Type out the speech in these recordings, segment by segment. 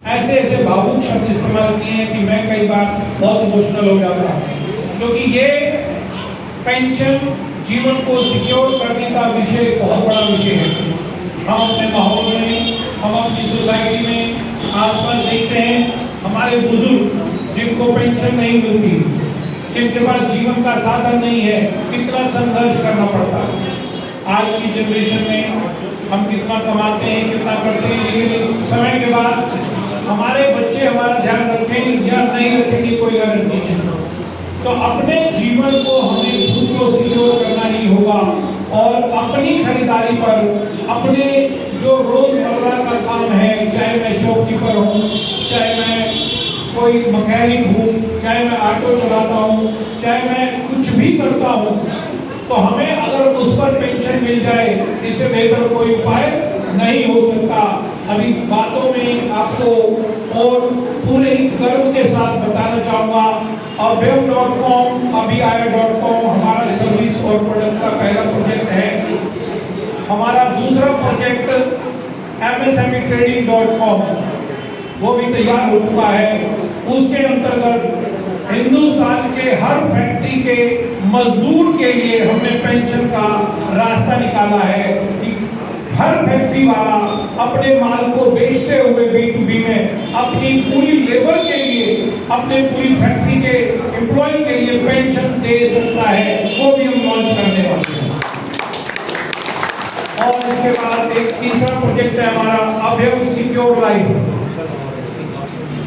ऐसे ऐसे भावुक शब्द इस्तेमाल किए हैं कि मैं कई बार बहुत इमोशनल हो जाता हूँ, क्योंकि ये पेंशन जीवन को सिक्योर करने का विषय बहुत बड़ा विषय है। हम अपने माहौल में, हम अपनी सोसाइटी में आसपास देखते हैं हमारे बुजुर्ग जिनको पेंशन नहीं मिलती, जिनके पास जीवन का साधन नहीं है, कितना संघर्ष करना पड़ता है। आज की जनरेशन में हम कितना कमाते हैं, कितना करते हैं, लेकिन समय के बाद हमारे बच्चे हमारा ध्यान रखें या नहीं रखेंगे कोई गारंटी नहीं। तो अपने जीवन को हमें खुद को सिक्योर करना ही होगा और अपनी खरीदारी पर, अपने जो रोजमर्रा का काम है, चाहे मैं शॉपकीपर हूँ, चाहे मैं कोई मैकेनिक हूँ, चाहे मैं ऑटो चलाता हूँ, चाहे मैं कुछ भी करता हूँ, तो हमें अगर उस पर पेंशन मिल जाए, इससे बेहतर कोई उपाय नहीं हो सकता। अभी बातों में आपको और पूरे गर्व के साथ बताना चाहूँगा, अभ्यम.com, abhiaya.com हमारा सर्विस और प्रोडक्ट का पहला प्रोजेक्ट है। हमारा दूसरा प्रोजेक्ट msmetrading.com वो भी तैयार हो चुका है। उसके अंतर्गत हिंदुस्तान के हर फैक्ट्री के मजदूर के लिए हमने पेंशन का रास्ता निकाला है कि हर फैक्ट्री वाला अपने माल को बेचते हुए B2B में अपनी पूरी लेबर के लिए, अपने पूरी फैक्ट्री के एम्प्लॉय के लिए पेंशन दे सकता है। वो भी हम लॉन्च करने वाले हैं। और इसके बाद एक तीसरा प्रोजेक्ट है हमारा अभ्यम सिक्योर लाइफ।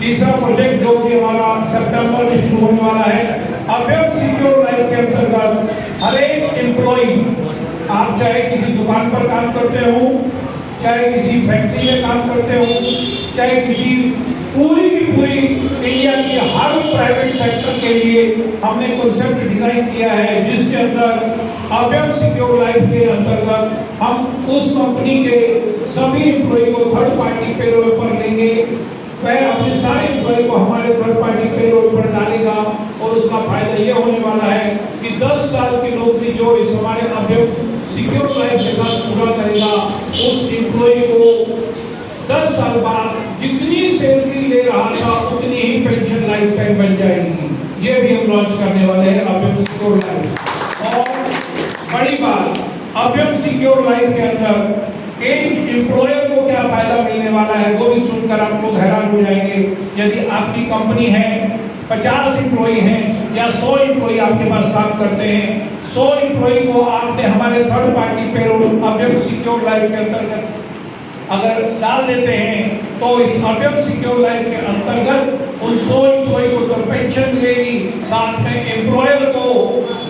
तीसरा प्रोजेक्ट जो कि हमारा सितंबर में शुरू होने वाला है। अभ्यम सिक्योर लाइफ के अंतर्गत हर एक एम्प्लॉय, आप चाहे किसी दुकान पर काम करते हो, चाहे किसी फैक्ट्री में काम करते हो, चाहे किसी पूरी की पूरी इंडिया की हर प्राइवेट सेक्टर के लिए हमने कॉन्सेप्ट डिजाइन किया है, जिसके अंदर अभ्यम सिक्योर लाइफ के अंतर्गत हम उस कंपनी के सभी एम्प्लॉय को थर्ड पार्टी पेरोल पर लेंगे। वह अपने सारे एम्प्लॉय को हमारे थर्ड पार्टी पेरोल पर डालेगा और उसका फायदा यह होने वाला है कि 10 साल की नौकरी जो इस हमारे अभ्यम सिक्योर लाइफ के साथ पूरा करेगा, उस एम्प्लॉय को 10 साल बाद जितनी सैलरी ले रहा था उतनी ही पेंशन लाइफ टाइम बन जाएगी। ये भी हम लॉन्च करने वाले हैं अभ्यम सिक्योर लाइफ। और बड़ी बात, अभ्यम सिक्योर लाइफ के अंदर एक एम्प्लॉयर को क्या फायदा मिलने वाला है वो भी सुनकर आप लोग हैरान हो जाएंगे। यदि आपकी कंपनी है, 50 एम्प्लॉय हैं या 100 एम्प्लॉय आपके पास काम करते हैं, 100 एम्प्लॉय को आपने हमारे third party payroll Abhyam secure life के अंतर्गत अगर डाल देते हैं, तो इस अभ्यम सिक्योर लाइफ के अंतर्गत उन 100 एम्प्लॉय को तो पेंशन मिलेगी, साथ में एम्प्लॉयर को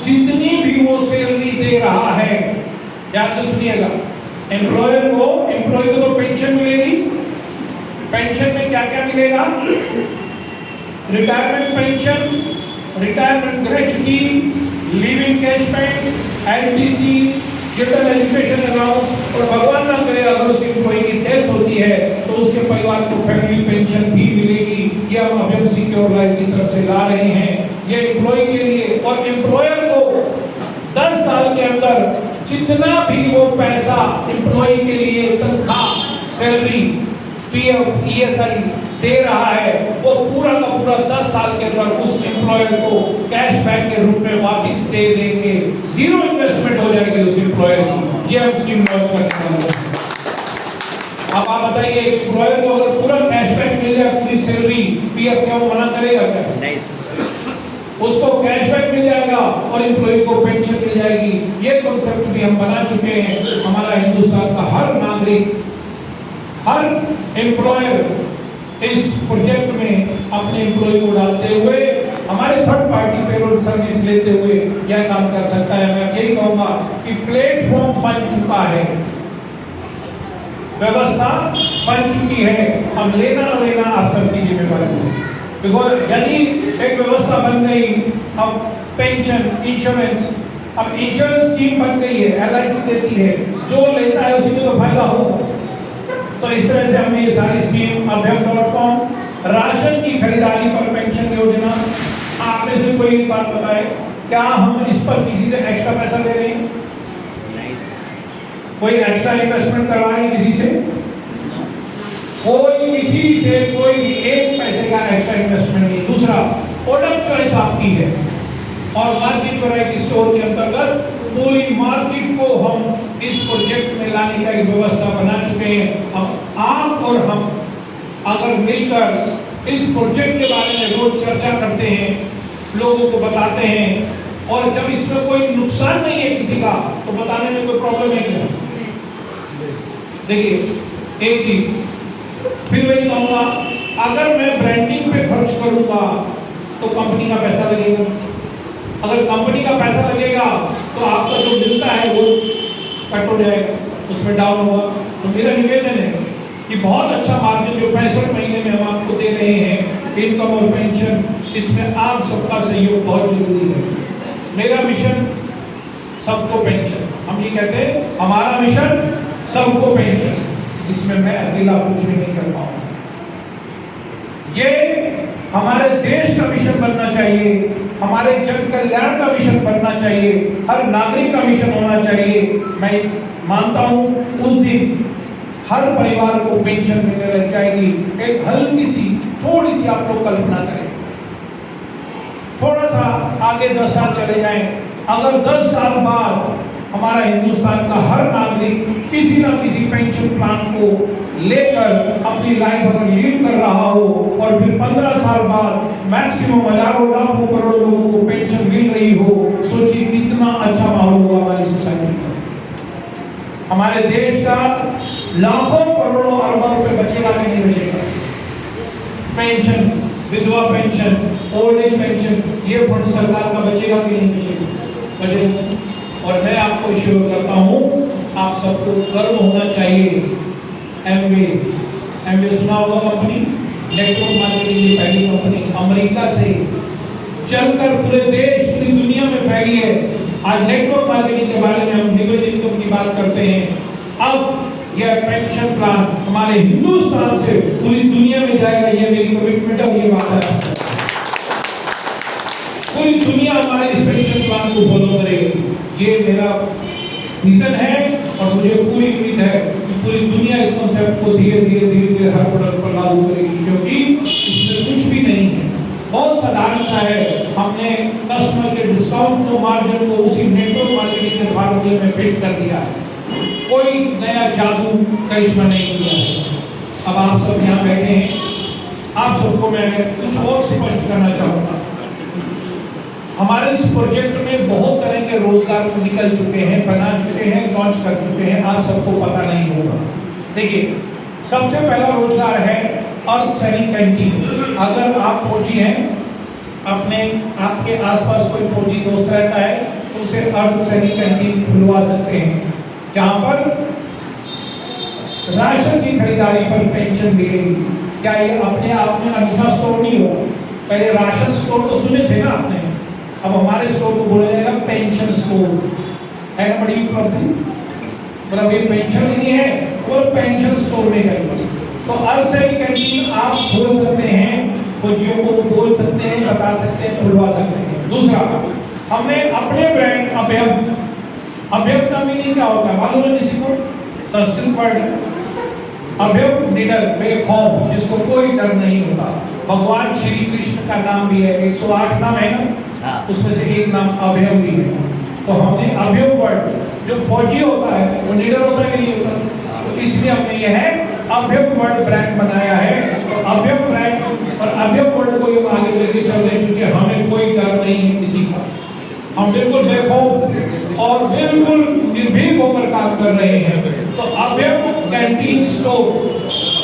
जितनी भी वो सैलरी दे रहा है, ध्यान से सुनिएगा, एम्प्लॉय को तो पेंशन मिलेगी। पेंशन में क्या क्या मिलेगा? Retirement pension, retirement gratuity, living cashback, LTC, general education allowance, और भगवान ना करे अगर उस एम्प्लॉय की डेथ होती है तो उसके परिवार को फैमिली पेंशन भी मिलेगी। ये हम अभ्यम सिक्योर लाइफ की तरफ से ला रहे हैं, ये एम्प्लॉय के लिए। और एम्प्लॉयर को 10 साल के अंदर जितना भी वो पैसा एम्प्लॉय के लिए तनख्वाह, सैलरी, पीएफ, ईएसआई दे रहा है, वो पूरा का पूरा 10 साल के अंदर उस एम्प्लॉयर को कैशबैक के रूप में वापस दे देंगे। जीरो इन्वेस्टमेंट हो जाएगी उस एम्प्लॉयर की। ये हम स्कीम लॉन्च करने वाले हैं। अब आप बताइए, एम्प्लॉयर को अगर पूरा कैशबैक मिल जाए, पूरी सैलरी, पीएफ, क्या वो मना करेगा क्या? नहीं, उसको कैशबैक मिल जाएगा और एम्प्लॉय को पेंशन मिल जाएगी। ये कॉन्सेप्ट भी हम बना चुके हैं। हमारा हिंदुस्तान का हर नागरिक, हर एम्प्लॉयर इस प्रोजेक्ट में अपने एम्प्लॉय को डालते हुए, हमारे थर्ड पार्टी पेरोल सर्विस लेते हुए यह काम कर सकता है। मैं यही कहूँगा कि प्लेटफॉर्म बन चुका है, व्यवस्था बन चुकी है, अब लेना न लेना आप सबकी जिम्मेदारी है। बिकॉज यदि एक व्यवस्था बन गई, अब पेंशन, इंश्योरेंस, अब इंश्योरेंस स्कीम बन गई है, LIC देती है, जो लेता है उसी को तो फायदा होगा। तो इस तरह से हमने ये सारी स्कीम, अभ्यम.com, राशन की खरीदारी पर पेंशन योजना, आप में से कोई एक बात बताए, क्या हम इस पर किसी से एक्स्ट्रा पैसा ले रहे हैं? कोई एक्स्ट्रा इन्वेस्टमेंट करवा रहे हैं किसी से? कोई किसी से कोई प्रोडक्ट चॉइस आपकी है। और मार्केट वैरायटी स्टोर के अंतर्गत पूरी मार्केट को हम इस प्रोजेक्ट में लाने का एक व्यवस्था बना चुके हैं। अब आप और हम अगर मिलकर इस प्रोजेक्ट के बारे में रोज चर्चा करते हैं, लोगों को बताते हैं, और जब इसमें कोई नुकसान नहीं है किसी का, तो बताने में कोई प्रॉब्लम है क्या? देखिए एक चीज फिर वही कहूँगा, अगर मैं ब्रांडिंग पे खर्च करूंगा तो कंपनी का पैसा लगेगा। अगर कंपनी का पैसा लगेगा तो आपका जो मिलता है वो कट हो जाएगा, उसमें डाउन होगा। तो मेरा निवेदन है कि बहुत अच्छा मार्जिन जो 65 महीने में हम आपको दे रहे हैं, इनकम और पेंशन, इसमें आप सबका सहयोग बहुत जरूरी है। मेरा मिशन सबको पेंशन, हम ये कहते हैं हमारा मिशन सबको पेंशन, इसमें मैं अकेला कुछ भी नहीं कर पाऊंगा। ये हमारे देश का मिशन बनना चाहिए, हमारे जन कल्याण का मिशन बनना चाहिए, हर नागरिक का मिशन होना चाहिए। मैं मानता हूं उस दिन हर परिवार को पेंशन मिलने लग जाएगी। एक हल्की सी थोड़ी सी आप लोग कल्पना करें, थोड़ा सा आगे 10 साल चले जाएं, अगर 10 साल बाद हमारा हिंदुस्तान का हर नागरिक किसी ना किसी पेंशन प्लान को लेकर अपनी लाइफ अगर लीड कर रहा हो, और फिर 15 साल बाद मैक्सिमम हजारों लाखों करोड़ लोगों को पेंशन मिल रही हो, सोचिए कितना अच्छा माहौल होगा हमारी सोसाइटी का। हमारे देश का लाखों करोड़ों अरबों रुपए बचेगा कि नहीं बचेगा? पेंशन, विधवा पेंशन, ओल्ड एज पेंशन, ये फंड सरकार का बचेगा कि नहीं बचेगा? और मैं आपको श्योर करता हूँ, आप सबको गर्व होना चाहिए। एमवे सुना होगा कंपनी, नेटवर्क मार्केटिंग की पहली कंपनी, अमेरिका से चलकर पूरे देश पूरी दुनिया में फैली है। आज नेटवर्क मार्केटिंग के बारे में हम डिविडेंड इनकम की बात करते हैं। अब यह पेंशन प्लान हमारे हिंदुस्तान से पूरी दुनिया में जाएगा, ये मेरी कमिटमेंट है, ये बात है। पूरी दुनिया हमारे इस पेंशन प्लान को फॉलो करेगी, ये मेरा विजन है। और मुझे पूरी उम्मीद है कि पूरी दुनिया इस कॉन्सेप्ट को धीरे धीरे हर प्रोडक्ट पर लागू करेगी, क्योंकि इसमें कुछ भी नहीं है, बहुत साधारण सा है। हमने कस्टमर के डिस्काउंट को, मार्जिन को उसी नेटवर्क मार्केटिंग के फार्मूले में फिट कर दिया है, कोई नया जादू का इसमें नहीं किया है। अब आप सब यहाँ बैठे हैं, आप सबको मैं कुछ और स्पष्ट करना चाहूँगा। हमारे इस प्रोजेक्ट में बहुत तरह के रोजगार निकल चुके हैं, बना चुके हैं, लॉन्च कर चुके हैं, आप सबको पता नहीं होगा। देखिए, सबसे पहला रोजगार है अर्थ सैनिक कैंटीन। अगर आप फौजी हैं, अपने आपके आसपास कोई फौजी दोस्त रहता है तो उसे अर्थ सैनिक कैंटीन खुलवा सकते हैं, जहाँ पर राशन की खरीदारी पर पेंशन मिलेगी। क्या ये अपने आप में अनूठा स्टोर नहीं होगा? पहले राशन स्टोर तो सुने थे ना आपने, अब हमारे स्टोर को बोला जाएगा पेंशन स्टोर। है ना बड़ी उपलब्धि, मतलब ये पेंशन ही नहीं है, वो पेंशन स्टोर में जाएगा। तो अर्थ सैनिक कैंटीन आप खोल सकते हैं, फौजियों को बोल सकते हैं, बता सकते हैं, खुलवा सकते हैं। दूसरा, हमने अपने ब्रांड अभ्यव का मीनिंग क्या होता है मालूम है किसी को? संस्कृत वर्ड अभ्यव, निडर, बेखौफ, जिसको कोई डर नहीं होता। भगवान श्री कृष्ण का नाम भी है, 108 नाम है ना, उसमें से एक नाम अभ्यव भी है। तो हमने अभ्यव वर्ड, जो फौजी होता है वो निडर होता है कि नहीं होता, तो इसलिए हमने ये है अभ्यव वर्ड ब्रांड बनाया है। तो अभ्यव ब्रांड और अभ्यव वर्ड को ये आगे लेके चल रहे हैं, क्योंकि हमें कोई डर नहीं है किसी का। हम बिल्कुल बेखौफ और बिल्कुल निर्भीक होकर काम कर रहे हैं। तो अभ्यव कैंटीन स्टोर,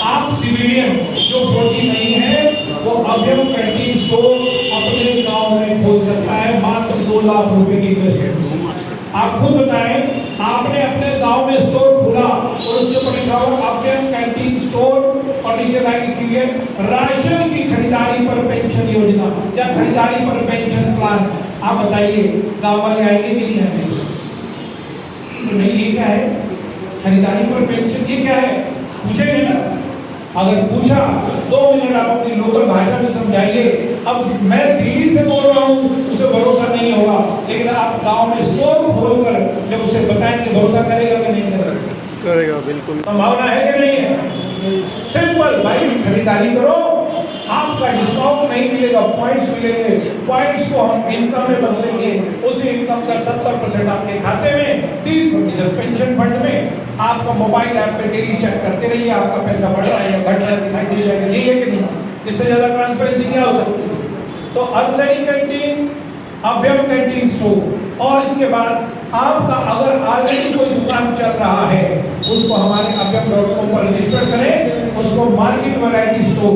आप सिविलियन जो फौजी नहीं है वो अभ्यव कैंटीन स्टोर अपने गांव में खोल सकता है, मात्र 2 लाख रुपए की इन्वेस्टमेंट से। आप खुद बताएं, आपने अपने गांव में स्टोर खोला और उसके ऊपर लिखा हुआ अभ्यव कैंटीन स्टोर और नीचे लाइन लिखी है राशन की खरीदारी पर पेंशन योजना या खरीदारी पर पेंशन प्लान। आप बताइए गांव वाले आएंगे कि नहीं आएंगे? तो नहीं, ये क्या है खरीदारी पर पेंशन, ये क्या है पूछेंगे ना। अगर पूछा 2 मिनट आप अपनी लोकल भाषा में समझाइए। अब मैं दिल्ली से बोल रहा हूँ, उसे भरोसा नहीं होगा, लेकिन आप गांव में स्टोर खोलकर जब उसे बताएंगे भरोसा करेगा कि नहीं करेगा? बिल्कुल। संभावना है कि नहीं है? सिंपल भाई, खरीदारी करो आपका डिस्काउंट नहीं मिलेगा, पॉइंट्स मिलेंगे। पॉइंट्स को हम इनकम में बदलेंगे, उसी इनकम का 70% आपके खाते में, 30% पेंशन फंड में। आपका मोबाइल ऐप पे डेली चेक करते रहिए, आपका पैसा बढ़ रहा है या घट रहा है, दिखाई दे जाएगा। यही है कि नहीं? इससे ज्यादा ट्रांसपेरेंसी क्या हो सकती है? तो अनसैनी कैंटीन, अभ्यम कैंटीन स्टोर। और इसके बाद आपका अगर ऑलरेडी कोई दुकान चल रहा है, उसको हमारे अभ्यम.com पर रजिस्टर करें, उसको मार्केट वैरायटी स्टोर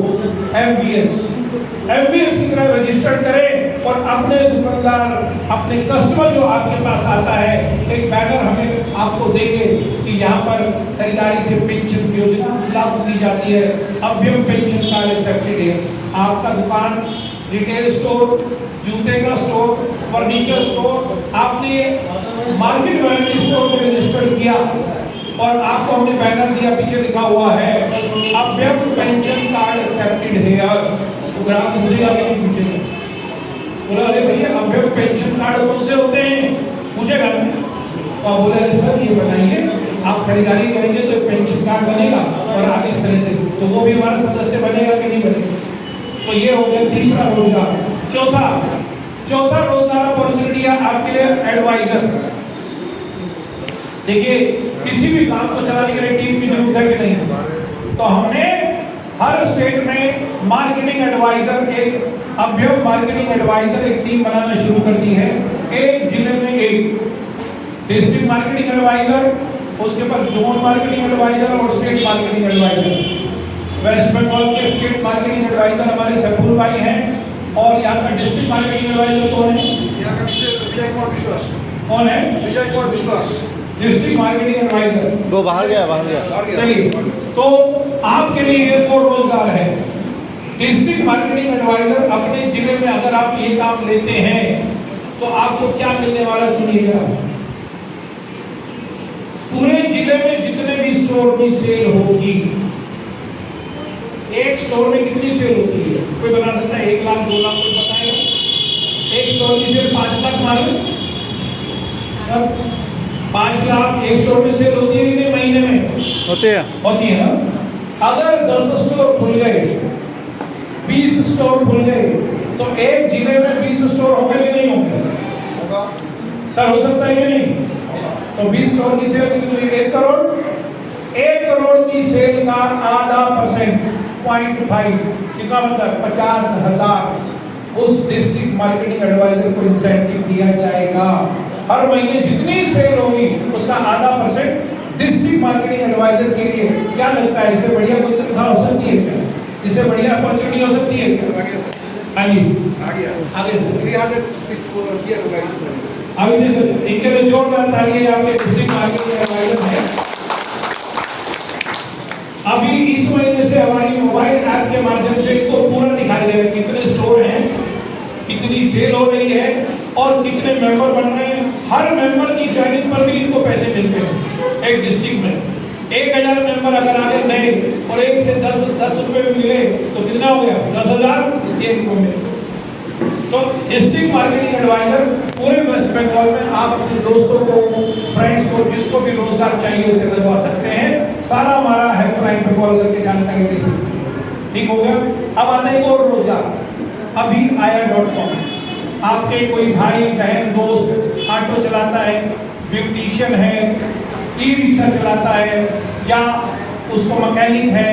MVS की तरह रजिस्टर करें और अपने दुकानदार, अपने कस्टमर जो आपके पास आता है, एक बैनर हमें आपको देंगे कि यहाँ पर खरीदारी से पेंशन योजना लागू की जाती है, अभ्यम पेंशन कार्ड एक्सेप्टेड है। आपका दुकान रिटेल स्टोर, जूते का स्टोर, फर्नीचर स्टोर, आपने मार्केट वैरायटी स्टोर में रजिस्टर किया और आपको हमने बैनर दिया, पीछे लिखा हुआ है अभ्यम पेंशन कार्ड एक्सेप्टेड हियर। तो ग्राहक पूछेगा कि नहीं पूछेगा? बोला अरे भैया अभ्यम पेंशन कार्ड कौन से होते हैं? पूछेगा। तो बोला सर ये बताइए, आप खरीदारी करेंगे तो पेंशन कार्ड बनेगा और आगे इस तरह से, तो वो भी हमारा सदस्य बनेगा कि नहीं बनेगा? तो ये हो गया तीसरा रोजगार। चौथा रोजगार अपॉर्चुनिटी है आपके लिए एडवाइजर। देखिए किसी भी काम को चलाने के लिए टीम की जरूरत है कि नहीं? तो हमने हर स्टेट में मार्केटिंग एडवाइजर, एक अभ्यम मार्केटिंग एडवाइजर एक टीम बनाना शुरू कर दी है। एक जिले में एक डिस्ट्रिक्ट मार्केटिंग एडवाइजर, उसके बाद जोन मार्केटिंग एडवाइजर और state marketing adviser. West Bengal के स्टेट मार्केटिंग एडवाइजर हमारे सैफुल भाई हैं और यहाँ का डिस्ट्रिक्ट मार्केटिंग एडवाइजर कौन है? यहाँ का विजय कुमार विश्वास। कौन है? विजय कुमार विश्वास, डिस्ट्रिक्ट मार्केटिंग एडवाइजर। वो बाहर गया। चलिए, तो आपके लिए एक और रोजगार है, डिस्ट्रिक्ट मार्केटिंग एडवाइजर। अपने जिले में अगर आप ये काम लेते हैं तो आपको क्या मिलने वाला सुनिएगा। पूरे जिले में जितने भी स्टोर की सेल होगी, एक स्टोर में कितनी सेल होती है? कोई बता सकता है? 1 लाख 2 लाख कोई बताएगा? एक स्टोर की सेल 5 लाख मालूम? 5 लाख एक स्टोर में सेल होती है कि नहीं? महीने में होती है ना? अगर 10 स्टोर खुल गए, 20 स्टोर खुल गए, तो एक जिले में 20 स्टोर होंगे कि नहीं होंगे? सर हो सकता है कि नहीं? तो 20 स्टोर की सेल कितनी हुई? 1 करोड़। 1 करोड़ की सेल का आधा परसेंट 0.5 कितना बनता है? 50,000 उस डिस्ट्रिक्ट मार्केटिंग एडवाइजर को इंसेंटिव दिया जाएगा। हर महीने जितनी सेल होगी उसका आधा परसेंट डिस्ट्रिक्ट मार्केटिंग एडवाइजर के लिए। क्या लगता है, इससे बढ़िया कोई तनख्वाह हो सकती है क्या? इससे बढ़िया अपॉर्चुनिटी हो सकती है क्या? हाँ जी, आगे से 306 को दिया होगा इसमें। अभी देखो इनके लिए जोरदार तालियां आपके डिस्ट्रिक्ट मार्केटिंग एडवाइजर हैं। अभी इस महीने से हमारी मोबाइल ऐप के माध्यम से इनको पूरा दिखाई दे रहा है कितने स्टोर हैं, कितनी सेल हो रही है और कितने मेंबर बन रहे हैं। हर मेंबर की ज्वाइनिंग पर भी इनको पैसे मिलते हैं। एक डिस्ट्रिक्ट में 1000 मेंबर अगर आ गए नए और 1 से 10 रुपए में मिले तो कितना हो गया? 10,000 एक को मिले। तो डिस्ट्रिक्ट मार्केटिंग एडवाइजर पूरे वेस्ट बंगाल में आप अपने दोस्तों को, फ्रेंड्स को, जिसको भी रोजगार चाहिए उसे लगवा सकते हैं। सारा हमारा हेल्पलाइन पर कॉल करके जानकारी दे सकते हैं। ठीक हो गया? अब आता है एक और रोजगार, अभी आया.com। आपके कोई भाई बहन दोस्त ऑटो चलाता है, ब्यूटिशियन है, ई-रिक्शा चलाता है, या उसको मैकेनिक है,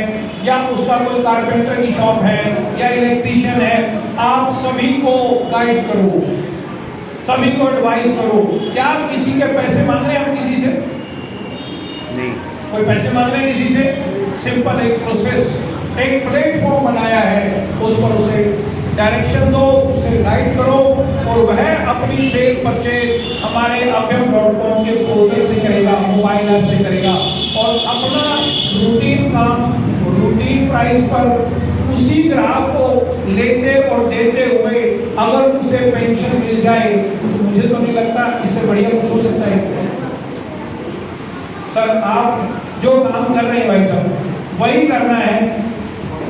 या उसका कोई कारपेंटर की शॉप है, या इलेक्ट्रीशियन है, आप सभी को गाइड करो, सभी को एडवाइस करो। क्या किसी के पैसे मांग रहे हैं हम किसी से? नहीं। कोई पैसे मांग रहे हैं किसी से? सिंपल एक प्रोसेस, एक प्लेटफॉर्म बनाया है, उस पर उसे डायरेक्शन दो, उसे गाइड करो और वह अपनी सेल परचेज हमारे अभ्यम.com के पोर्टल से करेगा, मोबाइल ऐप से करेगा और अपना रूटीन काम रूटीन प्राइस पर उसी ग्राहक को लेते और देते हुए अगर उसे पेंशन मिल जाए तो मुझे तो नहीं लगता इससे बढ़िया कुछ हो सकता है। सर आप जो काम कर रहे हैं भाई साहब वही करना है,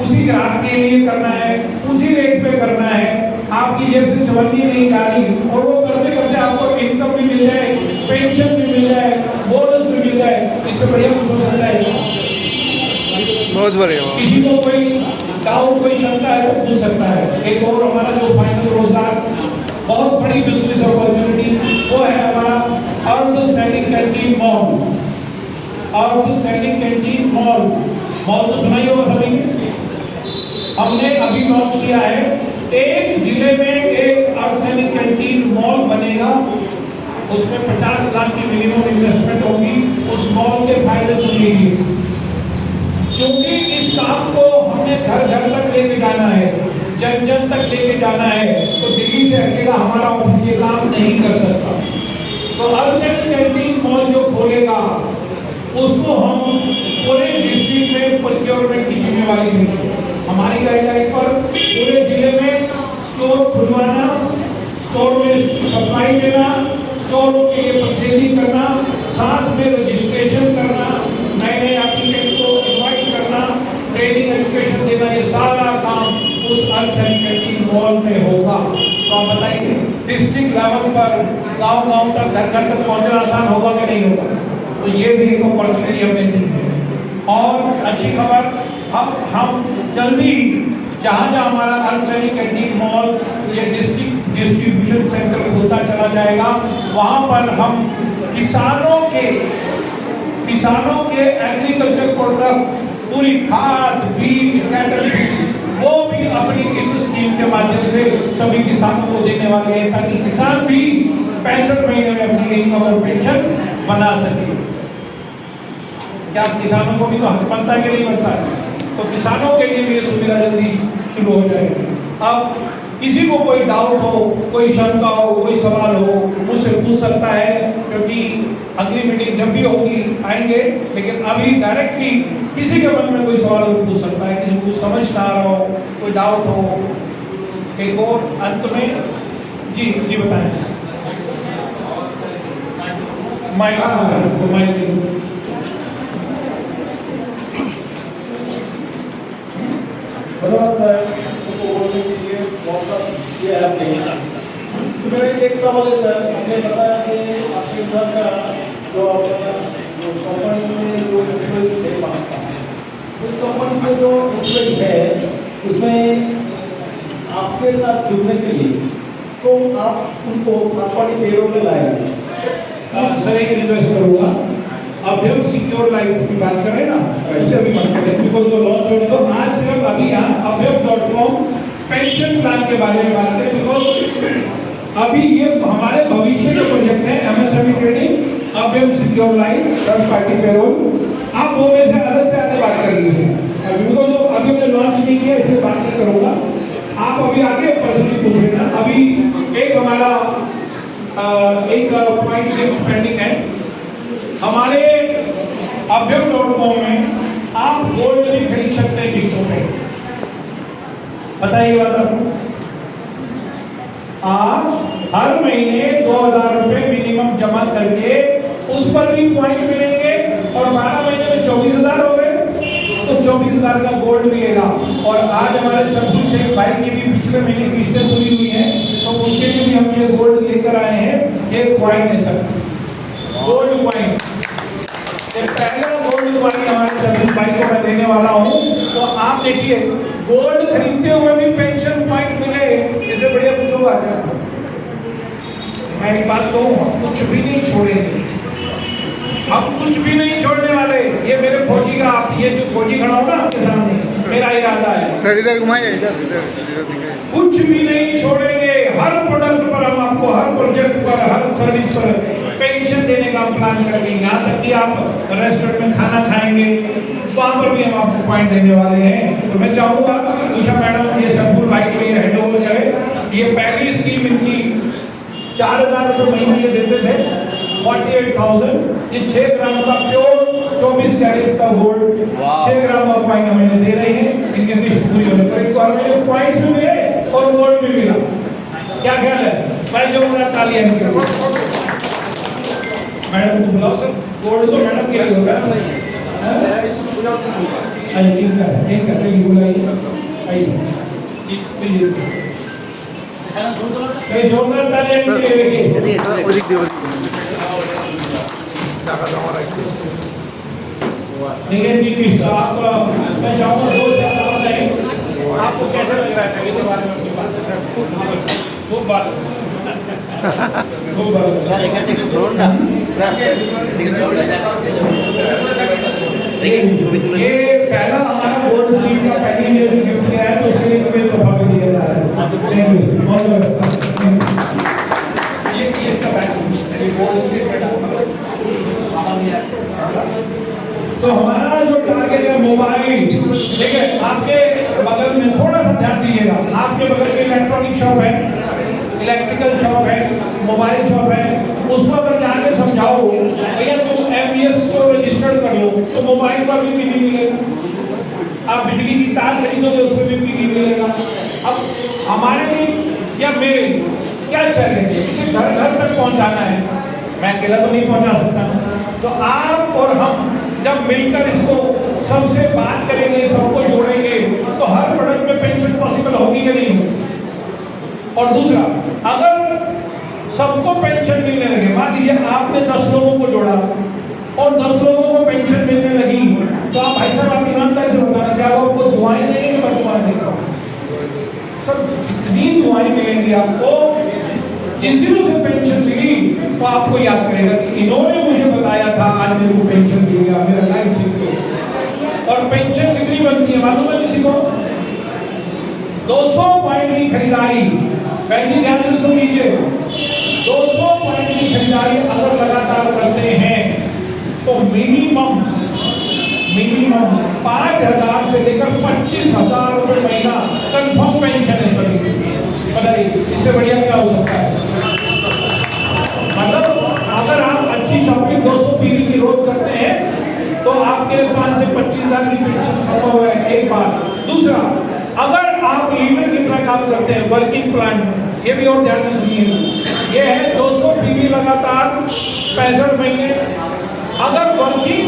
उसी ग्राहक के लिए करना है, उसी रेट पे करना है, आपकी जेब से चवन्नी नहीं जा रही और वो करते करते आपको इनकम भी मिल जाए, पेंशन भी मिल जाए, बोनस भी मिल जाए, इससे बढ़िया कुछ हो सकता है? बहुत बढ़िया। किसी को कोई गाँव कोई शंका है तो पूछ सकता है। एक और हमारा जो फाइनल रोजगार बहुत बड़ी बिजनेस अपॉर्चुनिटी वो है हमारा अर्ध सैनिक कैंटीन मॉल। अर्ध सैनिक कैंटीन मॉल, मॉल तो सुना ही होगा सभी। हमने अभी लॉन्च किया है, एक जिले में एक अर्ध सैनिक कैंटीन मॉल बनेगा। उसमें 50 लाख की मिनिमम इन्वेस्टमेंट होगी। उस मॉल के फायदे सुनिए, क्योंकि इस काम को हमने घर घर तक लेके जाना है, जन जन तक लेके जाना है, तो दिल्ली से अकेला हमारा ऑफिस ये काम नहीं कर सकता। तो अर्ध सैनिक कैंटीन मॉल जो खोलेगा उसको हम पूरे डिस्ट्रिक्ट में प्रोक्योरमेंट की जिम्मेवारी देंगे। हमारी गाइडलाइन पर पूरे जिले में स्टोर खुलवाना, स्टोर में सप्लाई देना, स्टोर के लिए परचेजिंग करना, साथ में रजिस्ट्रेशन करना, नए नए एप्लीकेंट को इन्वाइट करना, ट्रेनिंग एजुकेशन देना, ये सारा काम उस अर्ध सैनिक कैंटीन मॉल में होगा। तो आप बताइए डिस्ट्रिक्ट लेवल पर गांव गांव तक घर घर तक पहुंचना आसान होगा कि नहीं होगा? तो ये भी एक अपॉर्चुनिटी हमने दी है। और अच्छी खबर, अब हम जल्दी जहाँ जहाँ हमारा अर्ध सैनिक कैंटीन मॉल ये डिस्ट्रिक्ट डिस्ट्रीब्यूशन सेंटर होता चला जाएगा, वहाँ पर हम किसानों के एग्रीकल्चर प्रोडक्ट, पूरी खाद, बीज, कैटल, वो भी अपनी इस स्कीम के माध्यम से सभी किसानों को देने वाले हैं, ताकि किसान भी 65 महीने में अपनी इनकम और पेंशन बना सके। क्या किसानों को भी तो हक बनता है कि नहीं बनता है? तो किसानों के लिए भी ये सुविधा जल्दी शुरू हो जाएगी। अब किसी को कोई डाउट हो, कोई शंका हो, कोई सवाल हो, मुझसे पूछ सकता है, क्योंकि अगली मीटिंग जब भी होगी आएंगे, लेकिन अभी डायरेक्टली किसी के मन में कोई सवाल हो पूछ सकता है, किसी को समझ ना आ रहा हो, कोई डाउट हो। एक और अंत में जी बताएं। तो मेरा एक सवाल है सर, आपने बताया कि आपके घर का जो कंपनी में जो एम्प्लॉइज है उस कंपनी में जो एम्प्लॉय है उसमें आपके साथ जुड़ने के लिए तो आप उनको कंपनी पेरोल में लाएंगे। सर एक रिक्वेस्ट करूँगा, अभ्यम सिक्योर लाइफ की बात करें ना, उसे अभी मत करें, बिकॉज तो लॉन्च हो तो आज सिर्फ अभी यहाँ अभ्यम.com पेंशन प्लान के बारे में बात करें, बिकॉज अभी ये हमारे भविष्य के प्रोजेक्ट है। MSME training, Abhyam secure life, third party payroll, आप वो में से अलग से आगे बात कर लीजिए। अभी तो जो अभी हमने लॉन्च नहीं किया इसलिए बात नहीं करूँगा, आप अभी आगे पर्सनली पूछेगा। अभी एक हमारा एक पॉइंट पेंडिंग है हमारे अभ्यम.com में, आप गोल्ड भी खरीद सकते हैं किस्तों पे। बताइए बात आपको, आप हर महीने 2000 रुपए मिनिमम जमा करके उस पर भी पॉइंट मिलेंगे, और 12 महीने में 24,000 हो गए तो 24,000 का गोल्ड मिलेगा। और आज हमारे सरपुर से भाई की भी पिछले महीने किस्तें पूरी हुई हैं, तो उसके लिए भी हम ये गोल्ड लेकर आए हैं। ये कॉइन है सर, गोल्ड कॉइन, पहला गोल्ड कॉइन हमारे सरपुर भाई को मैं देने वाला हूँ। तो आप देखिए, गोल्ड खरीदते हुए भी पेंशन पॉइंट मिले, इससे बढ़िया कुछ होगा क्या? मैं एक बात कहूँ, हम कुछ भी नहीं छोड़ेंगे, हम कुछ भी नहीं छोड़ने वाले। ये मेरे फौजी का, ये जो फौजी खड़ा होगा आपके सामने, मेरा इरादा है सर इधर घुमाइए, इधर कुछ भी नहीं छोड़ेंगे। हर प्रोडक्ट पर हम आपको, हर प्रोजेक्ट पर, हर सर्विस पर पेंशन देने का प्लान करेंगे। यहाँ तक कि आप रेस्टोरेंट में खाना खाएंगे, वहाँ पर भी हम आपको पॉइंट देने वाले हैं। तो मैं चाहूँगा उषा मैडम ये सरपुर भाई को ये हैंड ओवर करे। ये पहली स्कीम इनकी 4,000 रुपये महीने ये देते थे, 48,000। ये 6 ग्राम का प्योर 24 कैरेट का गोल्ड 6 ग्राम का कॉइन हमें दे रही है। इनके लिस्ट पूरी होने पर इसको हमें पॉइंट्स भी मिले और गोल्ड भी मिला। क्या ख्याल है भाई? जो मेरा तालियां मैडम को बुलाओ सर, गोल्ड तो मैडम के लिए होगा। अरे ठीक है चलिए बुलाइए, आइए जोरदार तालियां। देखिए आपका मैं चाहूँगा 2 शब्द बताएं। आपको कैसे लग रहा है सभी के बारे में अपनी बात खूब बात खूब बात ये पहला हमारा गोल्ड स्ट्रीट का पहली ईयर गिफ्ट किया है तो उसके लिए तुम्हें तोहफा भी दिया जा रहा है ये इसका बैग तो हमारा जो टारगेट है मोबाइल, ठीक है, आपके बगल में थोड़ा सा ध्यान दीजिएगा, आपके बगल में इलेक्ट्रॉनिक शॉप है, इलेक्ट्रिकल शॉप है, मोबाइल शॉप है, उसको अगर जाके समझाओ भैया तुम MVS को रजिस्टर्ड कर लो तो मोबाइल पर भी बिजली मिलेगा, आप बिजली की तार खरीदोगे उस पर भी बिजली मिलेगा। अब हमारे लिए या मेरे क्या चैलेंज है, इसे घर घर तक पहुंचाना है, मैं अकेला तो नहीं पहुंचा सकता, तो आप और हम जब मिलकर इसको सबसे बात करेंगे, सबको जोड़ेंगे तो हर प्रोडक्ट में पेंशन पॉसिबल होगी कि नहीं। और दूसरा, अगर सबको पेंशन मिलने लगे, मान लीजिए आपने 10 लोगों को जोड़ा और 10 लोगों को पेंशन मिलने लगी, तो आप भाई साहब आप ईमानदारी से बताना क्या वो आपको दुआएं देंगे कि बदुआएं देंगे? सब जितनी दुआएं मिलेंगी आपको, जिस दिन उसे पेंशन मिली तो आपको याद करेगा कि इन्होंने मुझे बताया था आज मेरे को पेंशन मिलेगा, मेरा लाइफ सिक्योर। और पेंशन कितनी बनती है मालूम है किसी को? 200 पॉइंट की खरीदारी, पहली ध्यान से सुन लीजिए, 200 पॉइंट की खरीदारी अगर लगातार करते हैं तो मिनिमम 5,000 से लेकर 25,000 रुपए महीना कंफर्म पेंशन है सभी। बताइए इससे बढ़िया क्या हो सकता है? मतलब अगर आप अच्छी शॉपिंग 200 पीवी की रोज करते हैं तो आपके 5 से 25,000 की पेंशन संभव है, एक बात। दूसरा, अगर आप लीडर की तरह काम करते हैं वर्किंग प्लान, ये भी और ध्यान से सुनिए, ये है 200 पीवी लगातार 65 महीने। अगर वर्किंग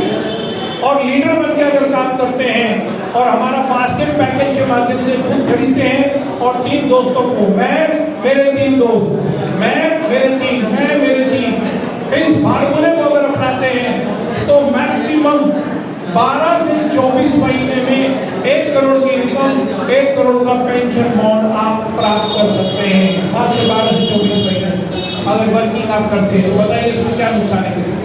और लीडर बन के अगर काम करते हैं और हमारा बास्केट पैकेज के माध्यम से खुद खरीदते हैं और 3 दोस्तों को, मैं मेरे 3 दोस्त, मैं मेरे 3, इस फार्मूले को अगर अपनाते हैं तो मैक्सिमम 12 से 24 महीने में 1 करोड़ की इनकम, 1 करोड़ का पेंशन बॉन्ड आप प्राप्त कर सकते हैं। 5 से 12 से 24 महीने अगर वर्किंग आप करते हैं तो बताइए इसमें क्या नुकसान है किसी?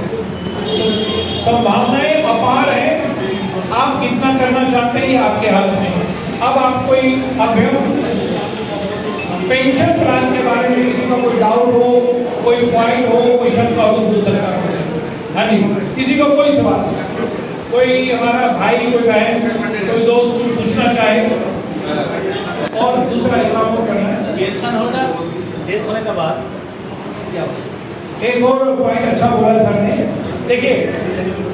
संभावनाएं अपार है, आप कितना करना चाहते हैं ये आपके हाथ में। अब आप कोई पेंशन प्लान के बारे में किसी का कोई डाउट हो, कोई पॉइंट हो, कोई शंका हो, पूछ सकता है। हाँ जी, किसी को कोई सवाल, कोई हमारा भाई, कोई बहन, कोई दोस्त कुछ पूछना चाहे? और दूसरा काम करना है पेंशन होगा डेथ होने के बाद क्या होगा? एक और पॉइंट अच्छा बोला सर ने, देखिए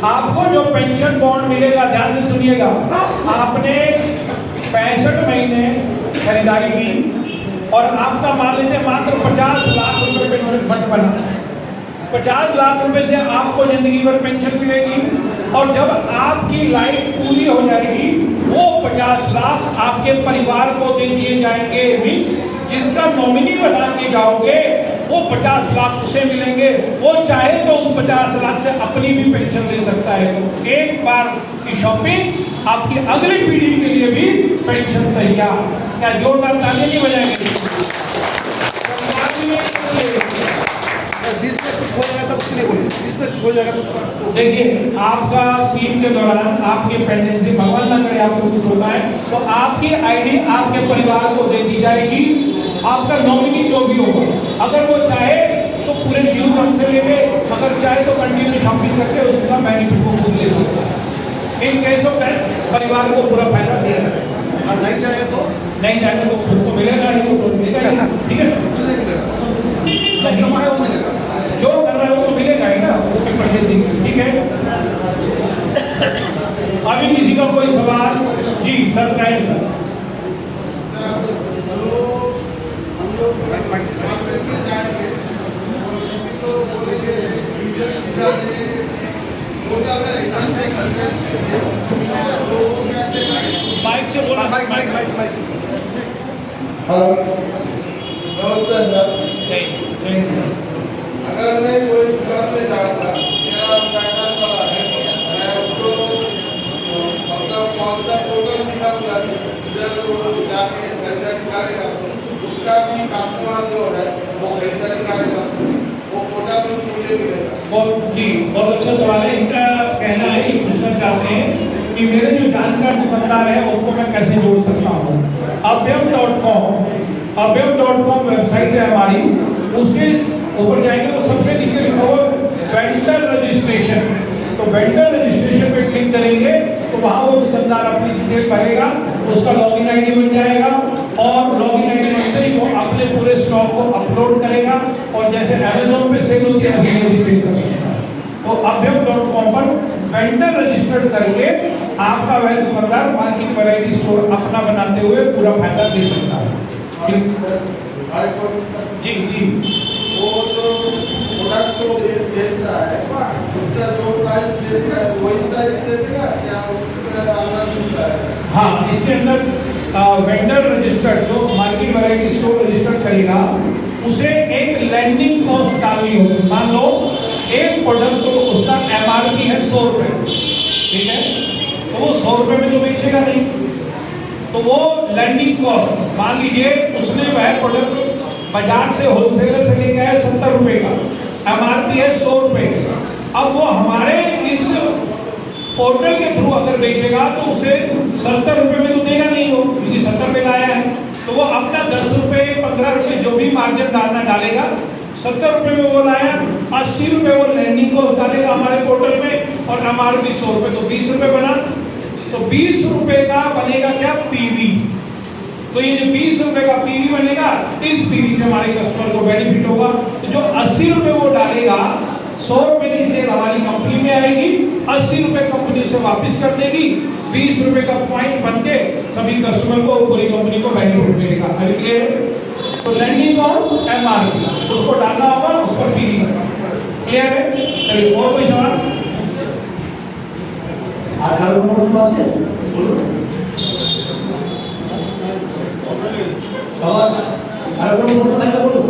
आपको जो पेंशन बॉन्ड मिलेगा, ध्यान से सुनिएगा, आपने 65 महीने खरीदारी की और आपका मान लीजिए मात्र 50 लाख रुपए पेंशन फंड बना, 50 लाख रुपए से आपको जिंदगी भर पेंशन मिलेगी और जब आपकी लाइफ पूरी हो जाएगी वो 50 लाख आपके परिवार को दे दिए जाएंगे। मीन्स जिसका नॉमिनी बना के जाओगे वो 50 लाख उसे मिलेंगे, वो चाहे तो उस 50 लाख से अपनी भी पेंशन ले सकता है। एक बार की शॉपिंग आपकी अगली पीढ़ी के लिए भी पेंशन तैयार। क्या जोरदार ताली नहीं बजाएंगे? देखिए आपका स्कीम के दौरान आपके पेंडेंसी, भगवान ना करे आपको कुछ होता है तो आपकी आईडी आपके परिवार को दे दी जाएगी, आपका नॉमिनी जो भी होगा, अगर वो चाहे तो पूरे ड्यू हमसे लेंगे, अगर चाहे तो कंटिन्यू शॉपिंग करके उसका बेनिफिट को खुद ले सकते हैं। इन केस ऑफ डेथ परिवार को पूरा फायदा दिया जाएगा, नहीं जाए तो खुद को मिलेगा नहीं तो खुद मिलेगा, ठीक है? जो कर रहा है वो तो मिलेगा ही ना, उसके पैसे देंगे, ठीक है? अभी किसी का कोई सवाल? जी सर, कहें सर। माइक से बोला, माइक। हेलो, नमस्ते सर। अगर मैं कोई दुकान में जाऊँगा, मेरा फाइनेंस वाला है, मैं उसको मतलब कौन सा टोटल दिखाऊंगा, होलसेलर जाके खरीदारी करेगा उसका भी कस्टमर जो है वो खरीदारी करेगा, वो कोटा में मुझे मिलेगा। बहुत अच्छा सवाल है। इनका कहना है, ये पूछना चाहते हैं कि मेरे जो जानकार दुकानदार है उनको मैं कैसे जोड़ सकता हूँ। अवयव.com वेबसाइट है हमारी, उसके ऊपर जाएंगे तो सबसे नीचे लिखा हुआ वेंडर रजिस्ट्रेशन, तो वेंडर रजिस्ट्रेशन पे क्लिक करेंगे तो वहाँ वो दुकानदार अपनी डिटेल भरेगा, उसका लॉगिन आईडी बन जाएगा और लॉगिन आईडी बनते ही वो अपने पूरे स्टॉक को अपलोड करेगा और जैसे अमेज़न पे सेल होती है वैसे भी सेल कर सकता है। तो अवयव.com पर वेंडर रजिस्टर्ड करके आपका वह दुकानदार मार्केट वैरायटी स्टोर अपना बनाते हुए पूरा फायदा दे सकता है। जी जी, वो जो प्रोडक्ट को बेच रहा है उसका जो प्राइस बेच रहा है वही प्राइस बेचेगा क्या उसका अलग दूसरा है? हाँ, इसके अंदर वेंडर रजिस्टर्ड जो मार्केट वैरायटी स्टोर रजिस्टर्ड करेगा उसे एक लैंडिंग कॉस्ट डालनी होगी। मान लो एक प्रोडक्ट तो उसका MRP है 100 रुपये, ठीक है, तो वो 100 रुपये में तो बेचेगा नहीं, तो वो लैंडिंग कॉस्ट मान लीजिए उसने वह प्रोडक्ट बाजार से होलसेलर से लेके आया 70 रुपये का, MRP है 100 रुपये। अब वो हमारे इस पोर्टल के थ्रू अगर बेचेगा तो उसे 70 रुपये में तो देगा नहीं वो, क्योंकि 70 में लाया है, तो वो अपना 10 रुपये 15 रुपये जो भी मार्जिन डालेगा, 70 रुपये में वो लाया, 80 रुपये वो लैंडिंग कॉस्ट डालेगा हमारे पोर्टल में और MRP 100 रुपये, तो 20 रुपये बना। तो 20 रुपये का बनेगा क्या? PV। तो ये जो 20 रुपये का PV बनेगा, इस PV से हमारे कस्टमर को बेनिफिट होगा। तो जो 80 रुपये वो डालेगा, 100 रुपये की सेल हमारी कंपनी में आएगी, 80 रुपये कंपनी उसे वापस कर देगी, 20 रुपये का पॉइंट बन के सभी कस्टमर को पूरी कंपनी को बेनिफिट मिलेगा। क्लियर है? तो लैंडिंग और MRP उसको डालना होगा, उस पर PV। क्लियर है? चलिए, और कोई सवाल? 18 নম্বর প্রশ্ন আছে, বলুন। সবার 18 নম্বর প্রশ্ন থাকলে বলুন।